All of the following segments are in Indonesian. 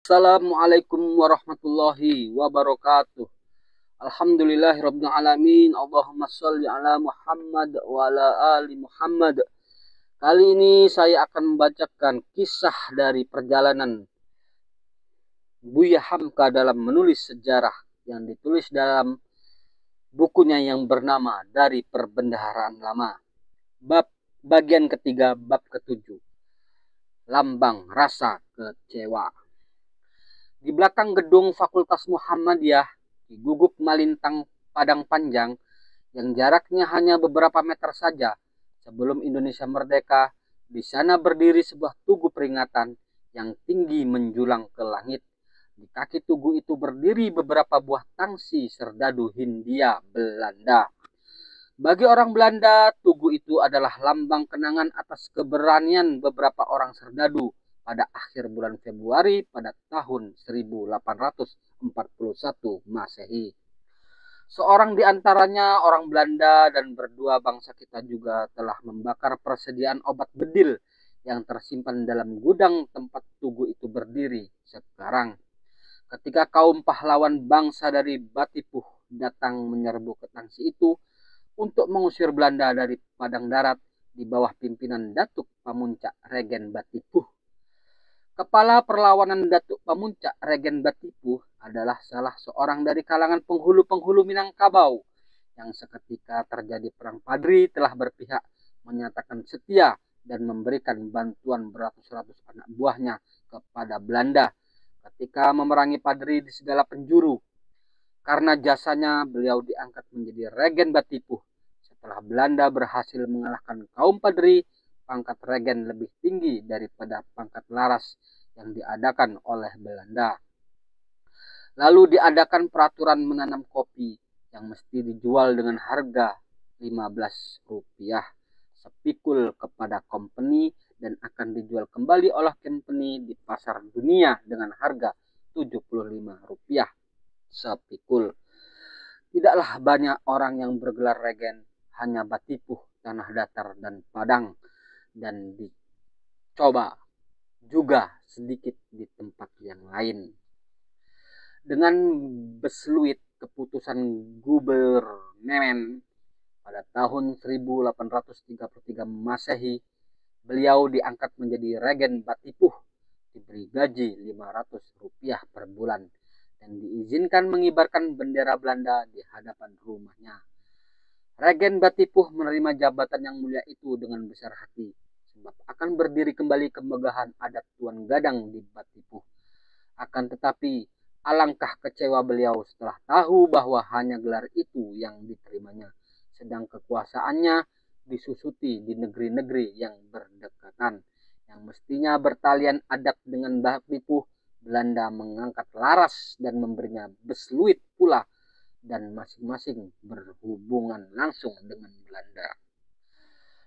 Assalamualaikum warahmatullahi wabarakatuh. Alhamdulillahirabbil alamin. Allahumma shalli ala Muhammad wa ala ali Muhammad. Kali ini saya akan membacakan kisah dari perjalanan Buya Hamka dalam menulis sejarah yang ditulis dalam bukunya yang bernama Dari Perbendaharaan Lama. Bagian ketiga, bab ketujuh. Lambang rasa kecewa. Di belakang gedung Fakultas Muhammadiyah di Guguk Malintang, Padang Panjang, yang jaraknya hanya beberapa meter saja sebelum Indonesia merdeka, di sana berdiri sebuah tugu peringatan yang tinggi menjulang ke langit. Di kaki tugu itu berdiri beberapa buah tangsi serdadu Hindia Belanda. Bagi orang Belanda, tugu itu adalah lambang kenangan atas keberanian beberapa orang serdadu pada akhir bulan Februari pada tahun 1841 Masehi. Seorang di antaranya orang Belanda dan berdua bangsa kita juga telah membakar persediaan obat bedil yang tersimpan dalam gudang tempat tugu itu berdiri sekarang. Ketika kaum pahlawan bangsa dari Batipuh datang menyerbu ke tangsi itu untuk mengusir Belanda dari padang darat di bawah pimpinan Datuk Pamuncak Regen Batipuh. Kepala perlawanan Datuk Pamuncak Regen Batipuh adalah salah seorang dari kalangan penghulu-penghulu Minangkabau yang seketika terjadi perang Padri telah berpihak menyatakan setia dan memberikan bantuan beratus-ratus anak buahnya kepada Belanda ketika memerangi Padri di segala penjuru. Karena jasanya beliau diangkat menjadi Regen Batipuh setelah Belanda berhasil mengalahkan kaum Padri. Pangkat regen lebih tinggi daripada pangkat laras yang diadakan oleh Belanda. Lalu diadakan peraturan menanam kopi yang mesti dijual dengan harga Rp15 sepikul kepada company dan akan dijual kembali oleh company di pasar dunia dengan harga Rp75 sepikul. Tidaklah banyak orang yang bergelar regen, hanya Batipuh, Tanah Datar, dan Padang, dan dicoba juga sedikit di tempat yang lain. Dengan besluit keputusan Gubernemen pada tahun 1833 Masehi, beliau diangkat menjadi Regen Batipuh, diberi gaji Rp500 per bulan, dan diizinkan mengibarkan bendera Belanda di hadapan rumahnya. Regen Batipuh menerima jabatan yang mulia itu dengan besar hati, sebab akan berdiri kembali kemegahan adat Tuan Gadang di Batipuh. Akan tetapi, alangkah kecewa beliau setelah tahu bahwa hanya gelar itu yang diterimanya, sedang kekuasaannya disusuti di negeri-negeri yang berdekatan, yang mestinya bertalian adat dengan Batipuh. Belanda mengangkat laras dan memberinya besluit pula, dan masing-masing berhubungan langsung dengan Belanda.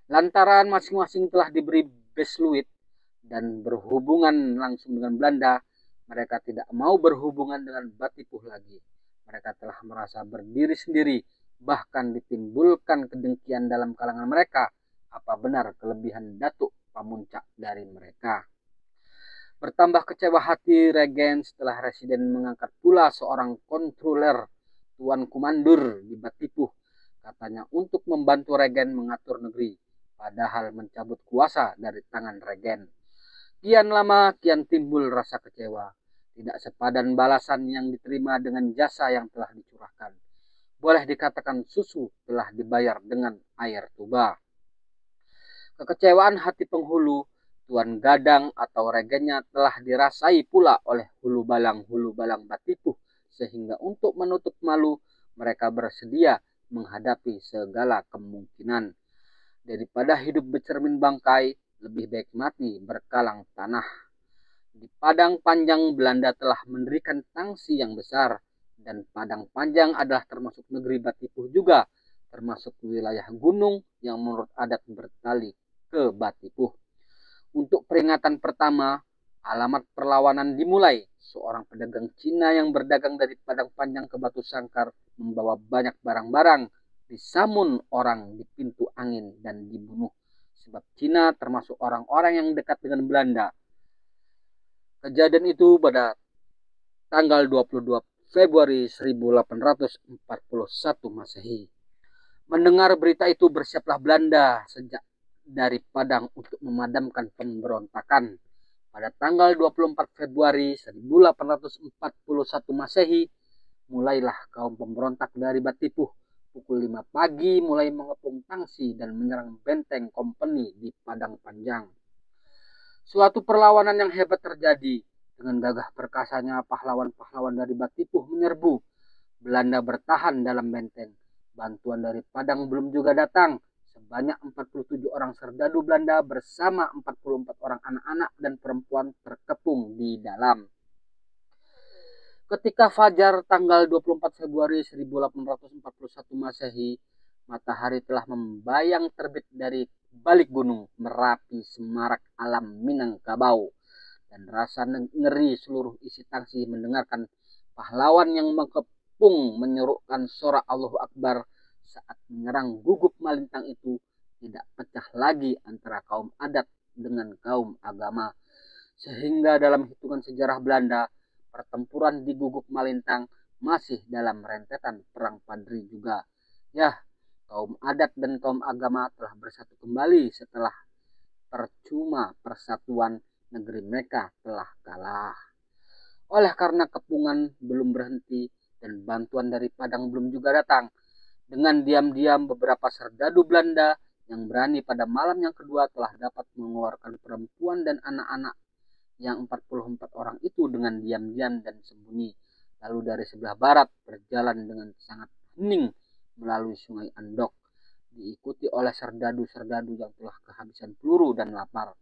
Lantaran masing-masing telah diberi besluit dan berhubungan langsung dengan Belanda, mereka tidak mau berhubungan dengan Batipuh lagi. Mereka telah merasa berdiri sendiri, bahkan ditimbulkan kedengkian dalam kalangan mereka. Apa benar kelebihan Datuk Pamuncak dari mereka? Bertambah kecewa hati Regen setelah Residen mengangkat pula seorang kontroler Tuan Kumandur di Batipuh, katanya untuk membantu Regen mengatur negeri, padahal mencabut kuasa dari tangan Regen. Kian lama kian timbul rasa kecewa, tidak sepadan balasan yang diterima dengan jasa yang telah dicurahkan. Boleh dikatakan susu telah dibayar dengan air tuba. Kekecewaan hati penghulu, Tuan Gadang atau Regennya telah dirasai pula oleh hulu balang Batipuh, sehingga untuk menutup malu mereka bersedia menghadapi segala kemungkinan. Daripada hidup bercermin bangkai, lebih baik mati berkalang tanah. Di Padang Panjang Belanda telah mendirikan tangsi yang besar, dan Padang Panjang adalah termasuk negeri Batipuh juga, termasuk wilayah gunung yang menurut adat bertali ke Batipuh. Untuk peringatan pertama, alamat perlawanan dimulai. Seorang pedagang Cina yang berdagang dari Padang Panjang ke Batu Sangkar membawa banyak barang-barang, disamun orang di pintu angin dan dibunuh, sebab Cina termasuk orang-orang yang dekat dengan Belanda. Kejadian itu pada tanggal 22 Februari 1841 Masehi. Mendengar berita itu bersiaplah Belanda sejak dari Padang untuk memadamkan pemberontakan. Pada tanggal 24 Februari 1841 Masehi, mulailah kaum pemberontak dari Batipuh pukul 5 pagi mulai mengepung tangsi dan menyerang benteng kompeni di Padang Panjang. Suatu perlawanan yang hebat terjadi. Dengan gagah perkasanya pahlawan-pahlawan dari Batipuh menyerbu. Belanda bertahan dalam benteng. Bantuan dari Padang belum juga datang. Sebanyak 47 orang serdadu Belanda bersama 44 orang anak-anak dan perempuan terkepung di dalam. Ketika fajar tanggal 24 Februari 1841 Masehi, matahari telah membayang terbit dari balik gunung Merapi semarak alam Minangkabau, dan rasa ngeri seluruh isi tangsi mendengarkan pahlawan yang mengepung menyerukan sorak Allahu Akbar saat menyerang gugup Malintang itu tidak pecah lagi antara kaum adat dengan kaum agama, sehingga dalam hitungan sejarah Belanda pertempuran di Guguk Malintang masih dalam rentetan perang Padri juga. Ya, kaum adat dan kaum agama telah bersatu kembali setelah percuma persatuan negeri mereka telah kalah. Oleh karena kepungan belum berhenti dan bantuan dari Padang belum juga datang, dengan diam-diam beberapa serdadu Belanda yang berani pada malam yang kedua telah dapat mengeluarkan perempuan dan anak-anak yang 44 orang itu dengan diam-diam dan sembunyi. Lalu dari sebelah barat berjalan dengan sangat hening melalui sungai Andok, diikuti oleh serdadu-serdadu yang telah kehabisan peluru dan lapar.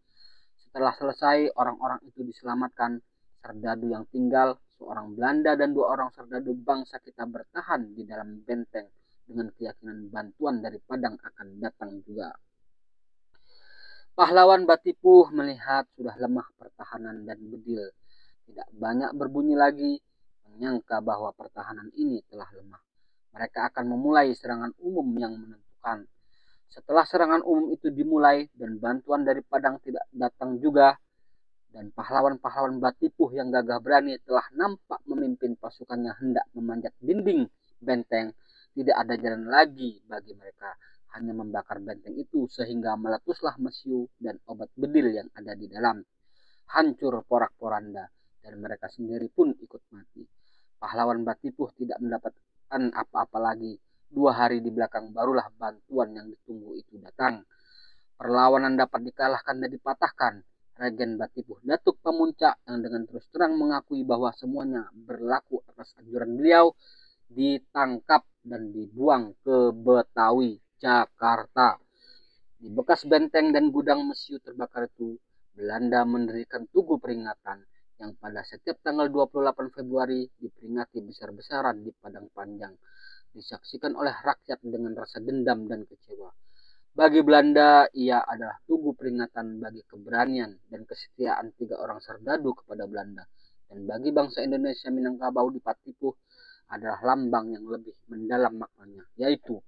Setelah selesai, orang-orang itu diselamatkan. Serdadu yang tinggal, seorang Belanda dan 2 orang serdadu bangsa kita bertahan di dalam benteng dengan keyakinan bantuan dari Padang akan datang juga. Pahlawan Batipuh melihat sudah lemah pertahanan dan bedil tidak banyak berbunyi lagi, menyangka bahwa pertahanan ini telah lemah. Mereka akan memulai serangan umum yang menentukan. Setelah serangan umum itu dimulai dan bantuan dari Padang tidak datang juga, dan pahlawan-pahlawan Batipuh yang gagah berani telah nampak memimpin pasukannya hendak memanjat dinding benteng, tidak ada jalan lagi bagi mereka, hanya membakar benteng itu sehingga meletuslah mesiu dan obat bedil yang ada di dalam. Hancur porak-poranda dan mereka sendiri pun ikut mati. Pahlawan Batipuh tidak mendapatkan apa-apa lagi. 2 hari di belakang barulah bantuan yang ditunggu itu datang. Perlawanan dapat dikalahkan dan dipatahkan. Regen Batipuh Datuk Pamuncak yang dengan terus terang mengakui bahwa semuanya berlaku atas anjuran beliau ditangkap dan dibuang ke Betawi, Jakarta. Di bekas benteng dan gudang mesiu terbakar itu, Belanda mendirikan tugu peringatan yang pada setiap tanggal 28 Februari diperingati besar-besaran di Padang Panjang, disaksikan oleh rakyat dengan rasa dendam dan kecewa. Bagi Belanda, ia adalah tugu peringatan bagi keberanian dan kesetiaan 3 orang serdadu kepada Belanda. Dan bagi bangsa Indonesia Minangkabau di Batipuh adalah lambang yang lebih mendalam maknanya, yaitu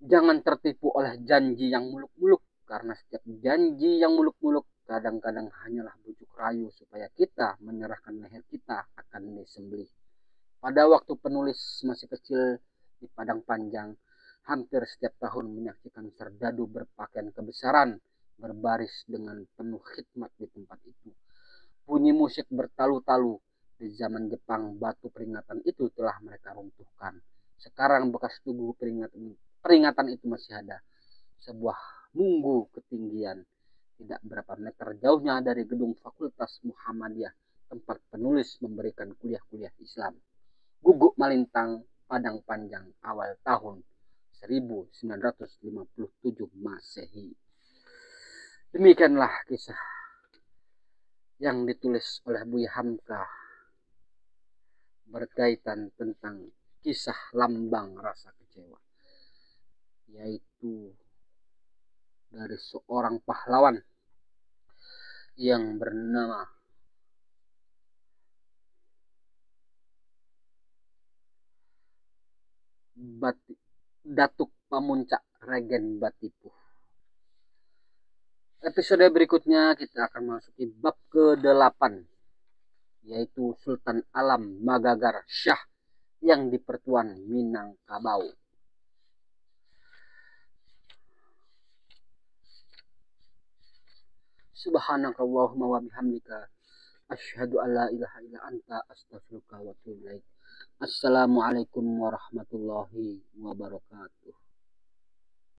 jangan tertipu oleh janji yang muluk-muluk, karena setiap janji yang muluk-muluk kadang-kadang hanyalah bujuk rayu supaya kita menyerahkan leher kita akan disembelih. Pada waktu penulis masih kecil di Padang Panjang, hampir setiap tahun menyaksikan serdadu berpakaian kebesaran berbaris dengan penuh khidmat di tempat itu. Bunyi musik bertalu-talu. Di zaman Jepang, batu peringatan itu telah mereka runtuhkan. Sekarang bekas tugu peringatan itu masih ada. Sebuah munggu ketinggian, tidak berapa meter jauhnya dari gedung Fakultas Muhammadiyah, tempat penulis memberikan kuliah-kuliah Islam. Guguk Malintang, Padang Panjang, awal tahun 1957 Masehi. Demikianlah kisah yang ditulis oleh Buya Hamka berkaitan tentang kisah lambang rasa kecewa, yaitu dari seorang pahlawan yang bernama Datuk Pamuncak Regen Batipuh. Episode berikutnya kita akan masuki bab ke-8, yaitu Sultan Alam Magagar Shah yang di Pertuan Minangkabau. Subhanakallahumma wa bihamdika asyhadu an la ilaha illa anta astaghfiruka wa atubu ilaik. Assalamualaikum warahmatullahi wabarakatuh.